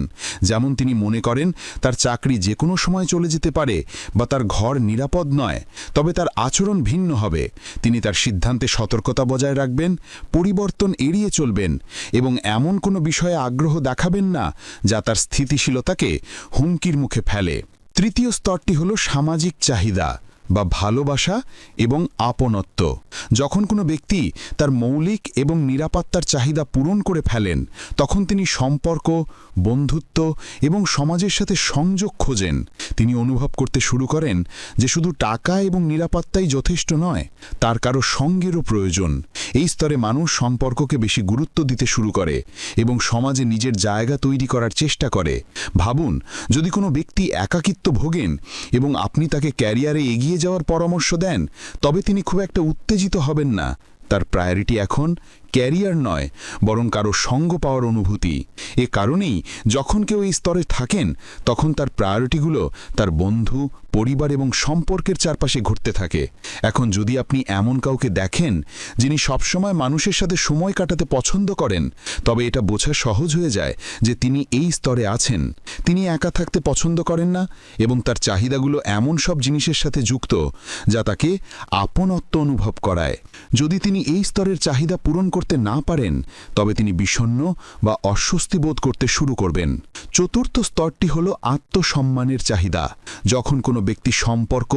যেমন তিনি মনে করেন তার চাকরি যে কোনো সময় চলে যেতে পারে বা তার ঘর নিরাপদ নয়, তবে তার আচরণ ভিন্ন হবে। তিনি তার সিদ্ধান্তে সতর্কতা বজায় রাখবেন, পরিবর্তন এড়িয়ে চলবেন এবং এমন কোনো বিষয়ে আগ্রহ দেখাবেন না যা তার স্থিতিশীলতাকে হুমকির মুখে ফেলে। তৃতীয় স্তরটি হল সামাজিক চাহিদা বা ভালোবাসা এবং আপনত্ব। যখন কোনো ব্যক্তি তার মৌলিক এবং নিরাপত্তার চাহিদা পূরণ করে ফেলেন, তখন তিনি সম্পর্ক, বন্ধুত্ব এবং সমাজের সাথে সংযোগ খোঁজেন। তিনি অনুভব করতে শুরু করেন যে শুধু টাকা এবং নিরাপত্তাই যথেষ্ট নয়, তার কারো সঙ্গেরও প্রয়োজন। এই স্তরে মানুষ সম্পর্ককে বেশি গুরুত্ব দিতে শুরু করে এবং সমাজে নিজের জায়গা তৈরি করার চেষ্টা করে। ভাবুন, যদি কোনো ব্যক্তি একাকিত্ব ভোগেন এবং আপনি তাকে ক্যারিয়ারে এগিয়ে যাওয়ার পরামর্শ দেন, তবে তিনি খুব একটা উত্তেজিত হবেন না। তার প্রায়োরিটি এখন ক্যারিয়ার নয়, বরং কারো সঙ্গ পাওয়ার অনুভূতি। এ কারণেই যখন কেউ এই স্তরে থাকেন, তখন তার প্রায়োরিটিগুলো তার বন্ধু, পরিবার এবং সম্পর্কের চারপাশে ঘুরতে থাকে। এখন যদি আপনি এমন কাউকে দেখেন যিনি সবসময় মানুষের সাথে সময় কাটাতে পছন্দ করেন, তবে এটা বোঝা সহজ হয়ে যায় যে তিনি এই স্তরে আছেন। তিনি একা থাকতে পছন্দ করেন না এবং তার চাহিদাগুলো এমন সব জিনিসের সাথে যুক্ত যা তাকে আপনত্ব অনুভব করায়। যদি তিনি এই স্তরের চাহিদা পূরণ করতে না পারেন, তবে তিনি বিষণ্ণ বা অস্বস্তি বোধ করতে শুরু করবেন। চতুর্থ স্তরটি হল আত্মসম্মানের চাহিদা। যখন কোনো ব্যক্তি সম্পর্ক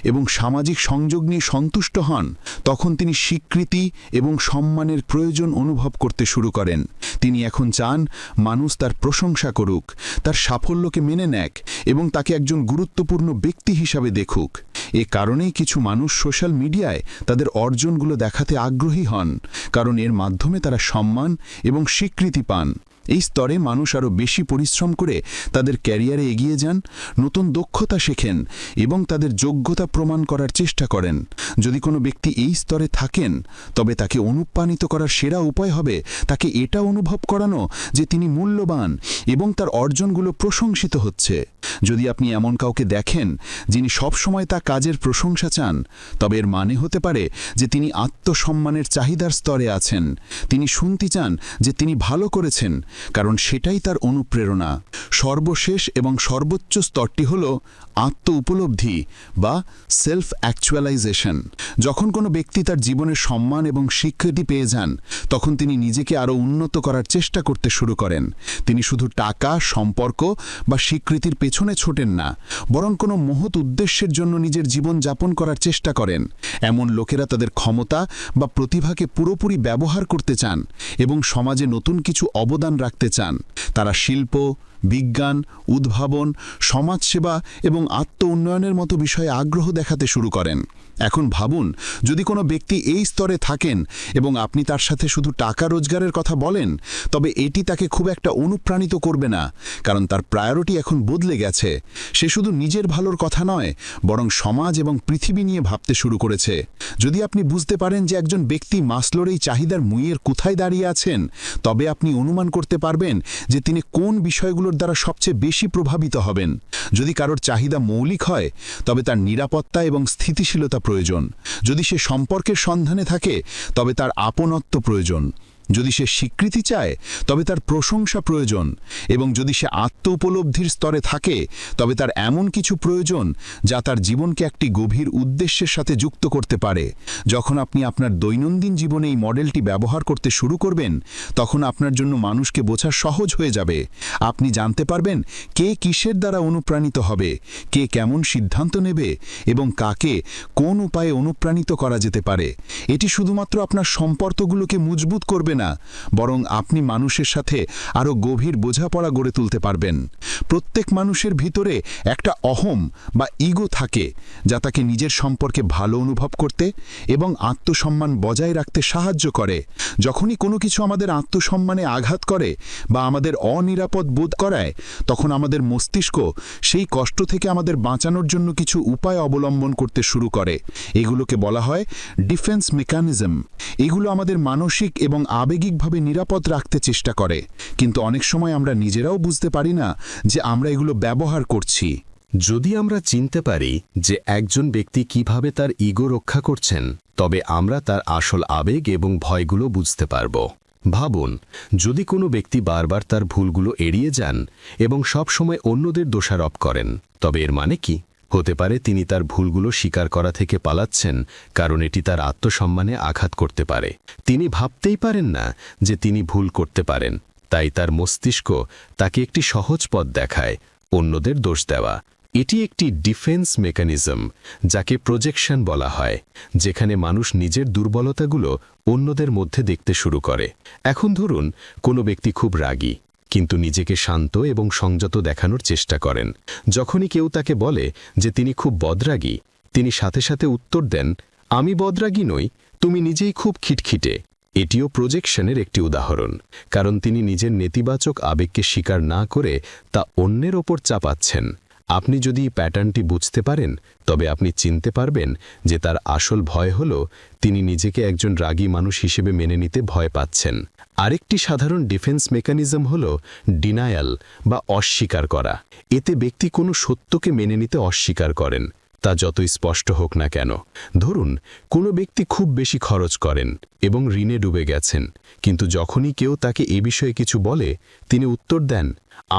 এবং সামাজিক সংযোগ নিয়ে সন্তুষ্ট হন, তখন তিনি স্বীকৃতি এবং সম্মানের প্রয়োজন অনুভব করতে শুরু করেন। তিনি এখন চান মানুষ তার প্রশংসা করুক, তার সাফল্যকে মেনে নেক এবং তাকে একজন গুরুত্বপূর্ণ ব্যক্তি হিসাবে দেখুক। এ কারণেই কিছু মানুষ সোশ্যাল মিডিয়ায় তাদের অর্জনগুলো দেখাতে আগ্রহী হন, কারণ এর মাধ্যমে তারা সম্মান এবং স্বীকৃতি পান। এই স্তরে মানুষ আরও বেশি পরিশ্রম করে তাদের ক্যারিয়ারে এগিয়ে যান, নতুন দক্ষতা শেখেন এবং তাদের যোগ্যতা প্রমাণ করার চেষ্টা করেন। যদি কোনো ব্যক্তি এই স্তরে থাকেন, তবে তাকে অনুপ্রাণিত করার সেরা উপায় হবে তাকে এটা অনুভব করানো যে তিনি মূল্যবান এবং তার অর্জনগুলো প্রশংসিত হচ্ছে। যদি আপনি এমন কাউকে দেখেন যিনি সবসময় তার কাজের প্রশংসা চান, তবে এর মানে হতে পারে যে তিনি আত্মসম্মানের চাহিদার স্তরে আছেন। তিনি শুনতে চান যে তিনি ভালো করেছেন, কারণ সেটাই তার অনুপ্রেরণা। সর্বশেষ এবং সর্বোচ্চ স্তরটি হল আত্ম উপলব্ধি বা সেলফ অ্যাকচুয়ালাইজেশন। যখন কোনো ব্যক্তি তার জীবনের সম্মান এবং স্বীকৃতি পেয়ে যান, তখন তিনি নিজেকে আরও উন্নত করার চেষ্টা করতে শুরু করেন। তিনি শুধু টাকা, সম্পর্ক বা স্বীকৃতির পেছনে ছোটেন না, বরং কোনো মহৎ উদ্দেশ্যের জন্য নিজের জীবন যাপন করার চেষ্টা করেন। এমন লোকেরা তাদের ক্ষমতা বা প্রতিভাকে পুরোপুরি ব্যবহার করতে চান এবং সমাজে নতুন কিছু অবদান রাখতে চান। তারা শিল্প, বিজ্ঞান, উদ্ভাবন, সমাজসেবা এবং আত্ম উন্নয়নের মতো বিষয়ে আগ্রহ দেখাতে শুরু করেন। এখন ভাবুন, যদি কোনো ব্যক্তি এই স্তরে থাকেন এবং আপনি তার সাথে শুধু টাকা রোজগারের কথা বলেন, তবে এটি তাকে খুব একটা অনুপ্রাণিত করবে না, কারণ তার প্রায়োরিটি এখন বদলে গেছে। সে শুধু নিজের ভালোর কথা নয়, বরং সমাজ এবং পৃথিবী নিয়ে ভাবতে শুরু করেছে। যদি আপনি বুঝতে পারেন যে একজন ব্যক্তি মাসলোর এই চাহিদার মুইয়ের কোথায় দাঁড়িয়ে আছেন, তবে আপনি অনুমান করতে পারবেন যে তিনি কোন বিষয়গুলোর দ্বারা সবচেয়ে বেশি প্রভাবিত হবেন। যদি কারোর চাহিদা মৌলিক হয়, তবে তার নিরাপত্তা এবং স্থিতিশীলতা প্রয়োজন। যদি সে সম্পর্কের সন্ধানে থাকে, তবে তার আপনত্ব প্রয়োজন। যদি সে স্বীকৃতি চায়, তবে তার প্রশংসা প্রয়োজন। এবং যদি সে আত্ম উপলব্ধির স্তরে থাকে, তবে তার এমন কিছু প্রয়োজন যা তার জীবনকে একটি গভীর উদ্দেশ্যের সাথে যুক্ত করতে পারে। যখন আপনি আপনার দৈনন্দিন জীবনে এই মডেলটি ব্যবহার করতে শুরু করবেন, তখন আপনার জন্য মানুষকে বোঝা সহজ হয়ে যাবে। আপনি জানতে পারবেন কে কিসের দ্বারা অনুপ্রাণিত হবে, কে কেমন সিদ্ধান্ত নেবে এবং কাকে কোন উপায়ে অনুপ্রাণিত করা যেতে পারে। এটি শুধুমাত্র আপনার সম্পর্কগুলোকে মজবুত করবে না, বরং আপনি মানুষের সাথে আরও গভীর বোঝাপড়া গড়ে তুলতে পারবেন। প্রত্যেক মানুষের ভিতরে একটা অহম বা ইগো থাকে, যা তাকে নিজের সম্পর্কে ভালো অনুভব করতে এবং আত্মসম্মান বজায় রাখতে সাহায্য করে। যখনই কোনো কিছু আমাদের আত্মসম্মানে আঘাত করে বা আমাদের অনিরাপদ বোধ করায়, তখন আমাদের মস্তিষ্ক সেই কষ্ট থেকে আমাদের বাঁচানোর জন্য কিছু উপায় অবলম্বন করতে শুরু করে। এগুলোকে বলা হয় ডিফেন্স মেকানিজম। এগুলো আমাদের মানসিক এবং আবেগিকভাবে নিরাপদ রাখতে চেষ্টা করে, কিন্তু অনেক সময় আমরা নিজেরাও বুঝতে পারি না যে আমরা এগুলো ব্যবহার করছি। যদি আমরা চিনতে পারি যে একজন ব্যক্তি কিভাবে তার ইগো রক্ষা করছেন, তবে আমরা তার আসল আবেগ এবং ভয়গুলো বুঝতে পারব। ভাবুন, যদি কোনো ব্যক্তি বারবার তার ভুলগুলো এড়িয়ে যান এবং সব সময় অন্যদের দোষারোপ করেন, তবে এর মানে কি? হতে পারে তিনি তার ভুলগুলো স্বীকার করা থেকে পালাচ্ছেন, কারণ এটি তার আত্মসম্মানে আঘাত করতে পারে। তিনি ভাবতেই পারেন না যে তিনি ভুল করতে পারেন, তাই তার মস্তিষ্ক তাকে একটি সহজ পথ দেখায়: অন্যদের দোষ দেওয়া। এটি একটি ডিফেন্স মেকানিজম, যাকে প্রজেকশন বলা হয়, যেখানে মানুষ নিজের দুর্বলতাগুলো অন্যদের মধ্যে দেখতে শুরু করে। এখন ধরুন কোনো ব্যক্তি খুব রাগী, কিন্তু নিজেকে শান্ত এবং সংযত দেখানোর চেষ্টা করেন। যখনই কেউ তাকে বলে যে তিনি খুব বদরাগী, তিনি সাথে সাথে উত্তর দেন, আমি বদরাগী নই, তুমি নিজেই খুব খিটখিটে। এটিও প্রজেকশনের একটি উদাহরণ, কারণ তিনি নিজের নেতিবাচক আবেগকে স্বীকার না করে তা অন্যের ওপর চাপাচ্ছেন। আপনি যদি এই প্যাটার্নটি বুঝতে পারেন, তবে আপনি চিনতে পারবেন যে তার আসল ভয় হল তিনি নিজেকে একজন রাগী মানুষ হিসেবে মেনে নিতে ভয় পাচ্ছেন। আরেকটি সাধারণ ডিফেন্স মেকানিজম হল ডিনায়াল বা অস্বীকার করা। এতে ব্যক্তি কোনো সত্যকে মেনে নিতে অস্বীকার করেন, তা যতই স্পষ্ট হোক না কেন। ধরুন কোনো ব্যক্তি খুব বেশি খরচ করেন এবং ঋণে ডুবে গেছেন, কিন্তু যখনই কেউ তাকে এ বিষয়ে কিছু বলে, তিনি উত্তর দেন,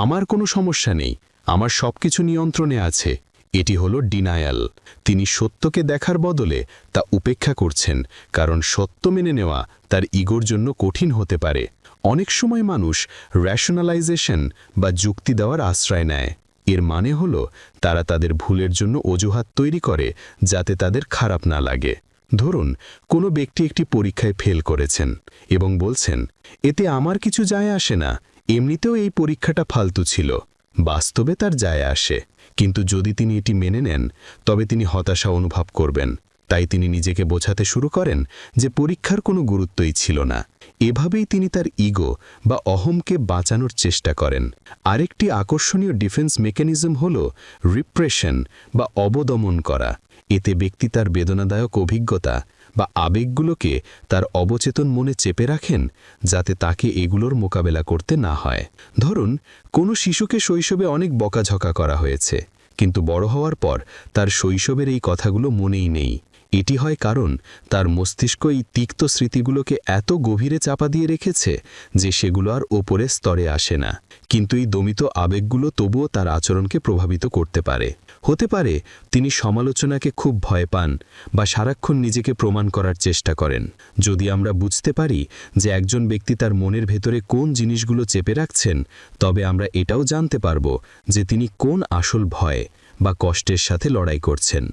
আমার কোনো সমস্যা নেই, আমার সবকিছু নিয়ন্ত্রণে আছে। এটি হলো ডিনায়াল। তিনি সত্যকে দেখার বদলে তা উপেক্ষা করছেন, কারণ সত্য মেনে নেওয়া তার ইগোর জন্য কঠিন হতে পারে। অনেক সময় মানুষ র্যাশনালাইজেশন বা যুক্তি দেওয়ার আশ্রয় নেয়। এর মানে হল তারা তাদের ভুলের জন্য অজুহাত তৈরি করে যাতে তাদের খারাপ না লাগে। ধরুন কোনো ব্যক্তি একটি পরীক্ষায় ফেল করেছেন এবং বলছেন, এতে আমার কিছু যায় আসে না, এমনিতেও এই পরীক্ষাটা ফালতু ছিল। বাস্তবে তার যায় আসে, কিন্তু যদি তিনি এটি মেনে নেন, তবে তিনি হতাশা অনুভব করবেন। তাই তিনি নিজেকে বোঝাতে শুরু করেন যে পরীক্ষার কোনো গুরুত্বই ছিল না। এভাবেই তিনি তার ইগো বা অহমকে বাঁচানোর চেষ্টা করেন। আরেকটি আকর্ষণীয় ডিফেন্স মেকানিজম হল রিপ্রেশন বা অবদমন করা। এতে ব্যক্তি তার বেদনাদায়ক অভিজ্ঞতা বা আবেগগুলোকে তার অবচেতন মনে চেপে রাখেন, যাতে তাকে এগুলোর মোকাবেলা করতে না হয়। ধরুন কোনো শিশুকে শৈশবে অনেক বকাঝকা করা হয়েছে, কিন্তু বড় হওয়ার পর তার শৈশবের এই কথাগুলো মনেই নেই। এটি হয় কারণ তার মস্তিষ্ক এই তিক্ত স্মৃতিগুলোকে এত গভীরে চাপা দিয়ে রেখেছে যে সেগুলো আর ওপরের স্তরে আসে না। কিন্তু এই দমিত আবেগগুলো তবুও তার আচরণকে প্রভাবিত করতে পারে। হতে পারে তিনি সমালোচনাকে খুব ভয় পান বা সারাক্ষণ নিজেকে প্রমাণ করার চেষ্টা করেন। যদি আমরা বুঝতে পারি যে একজন ব্যক্তি তার মনের ভেতরে কোন জিনিসগুলো চেপে রাখছেন, তবে আমরা এটাও জানতে পারব যে তিনি কোন আসল ভয় বা কষ্টের সাথে লড়াই করছেন।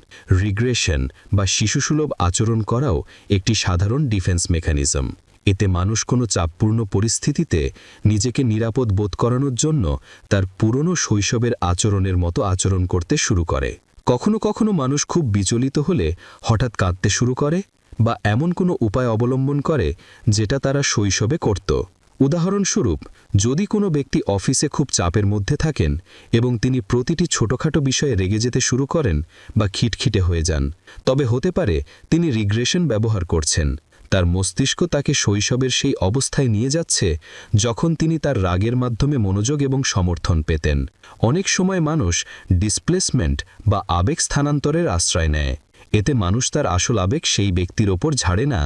রিগ্রেশন বা শিশুসুলভ আচরণ করাও একটি সাধারণ ডিফেন্স মেকানিজম। এতে মানুষ কোনো চাপপূর্ণ পরিস্থিতিতে নিজেকে নিরাপদ বোধ করানোর জন্য তার পুরনো শৈশবের আচরণের মতো আচরণ করতে শুরু করে। কখনো কখনো মানুষ খুব বিচলিত হলে হঠাৎ কাঁদতে শুরু করে বা এমন কোনো উপায় অবলম্বন করে যেটা তারা শৈশবে করত। উদাহরণস্বরূপ, যদি কোনো ব্যক্তি অফিসে খুব চাপের মধ্যে থাকেন এবং তিনি প্রতিটি ছোটখাটো বিষয়ে রেগে যেতে শুরু করেন বা খিটখিটে হয়ে যান, তবে হতে পারে তিনি রিগ্রেশন ব্যবহার করছেন। তার মস্তিষ্ক তাকে শৈশবের সেই অবস্থায় নিয়ে যাচ্ছে যখন তিনি তার রাগের মাধ্যমে মনোযোগ এবং সমর্থন পেতেন। অনেক সময় মানুষ ডিসপ্লেসমেন্ট বা আবেগ স্থানান্তরের আশ্রয় নেয়। এতে মানুষ তার আসল আবেগ সেই ব্যক্তির ওপর ঝাড়ে না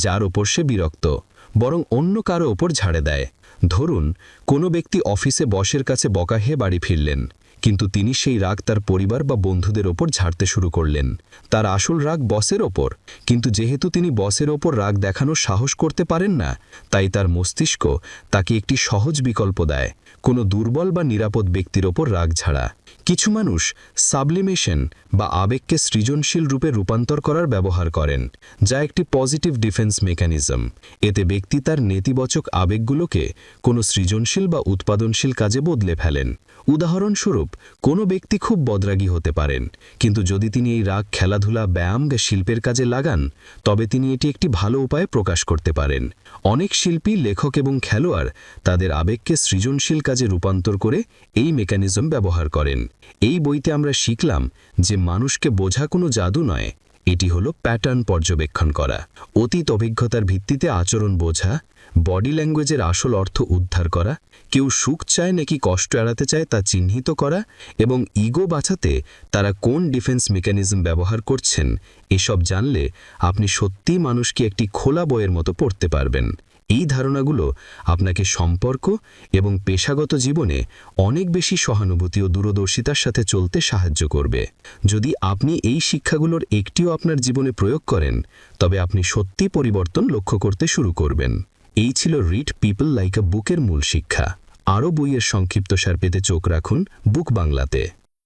যার ওপর সে বিরক্ত, বরং অন্য কারো ওপর ঝাড়ে দেয়। ধরুন কোনো ব্যক্তি অফিসে বসের কাছে বকা খেয়ে বাড়ি ফিরলেন, কিন্তু তিনি সেই রাগ তার পরিবার বা বন্ধুদের ওপর ঝাড়তে শুরু করলেন। তার আসল রাগ বসের ওপর, কিন্তু যেহেতু তিনি বসের ওপর রাগ দেখানোর সাহস করতে পারেন না, তাই তার মস্তিষ্ক তাকে একটি সহজ বিকল্প দেয়, কোনো দুর্বল বা নিরাপদ ব্যক্তির ওপর রাগ ঝাড়া। কিছু মানুষ সাবলিমেশন বা আবেগকে সৃজনশীল রূপে রূপান্তর করার ব্যবহার করেন, যা একটি পজিটিভ ডিফেন্স মেকানিজম। এতে ব্যক্তি তার নেতিবাচক আবেগগুলোকে কোনো সৃজনশীল বা উৎপাদনশীল কাজে বদলে ফেলেন। উদাহরণস্বরূপ, কোনো ব্যক্তি খুব বদরাগী হতে পারেন, কিন্তু যদি তিনি এই রাগ খেলাধুলা, ব্যায়াম বা শিল্পের কাজে লাগান, তবে তিনি এটি একটি ভালো উপায়ে প্রকাশ করতে পারেন। অনেক শিল্পী, লেখক এবং খেলোয়াড় তাদের আবেগকে সৃজনশীল কাজে রূপান্তর করে এই মেকানিজম ব্যবহার করেন। এই বইতে আমরা শিখলাম যে মানুষকে বোঝা কোনো জাদু নয়, এটি হলো প্যাটার্ন পর্যবেক্ষণ করা, অতীত অভিজ্ঞতার ভিত্তিতে আচরণ বোঝা, বডি ল্যাঙ্গুয়েজের আসল অর্থ উদ্ধার করা, কেউ সুখ চায় নাকি কষ্ট এড়াতে চায় তা চিহ্নিত করা, এবং ইগো বাঁচাতে তারা কোন ডিফেন্স মেকানিজম ব্যবহার করছেন। এসব জানলে আপনি সত্যিই মানুষকে একটি খোলা বইয়ের মতো পড়তে পারবেন। এই ধারণাগুলো আপনাকে সম্পর্ক এবং পেশাগত জীবনে অনেক বেশি সহানুভূতি ও দূরদর্শিতার সাথে চলতে সাহায্য করবে। যদি আপনি এই শিক্ষাগুলোর একটিও আপনার জীবনে প্রয়োগ করেন, তবে আপনি সত্যি পরিবর্তন লক্ষ্য করতে শুরু করবেন। এই ছিল রিড পিপল লাইক আ বুকের মূল শিক্ষা। আরও বইয়ের সংক্ষিপ্তসার পেতে চোখ রাখুন বুক বাংলাতে।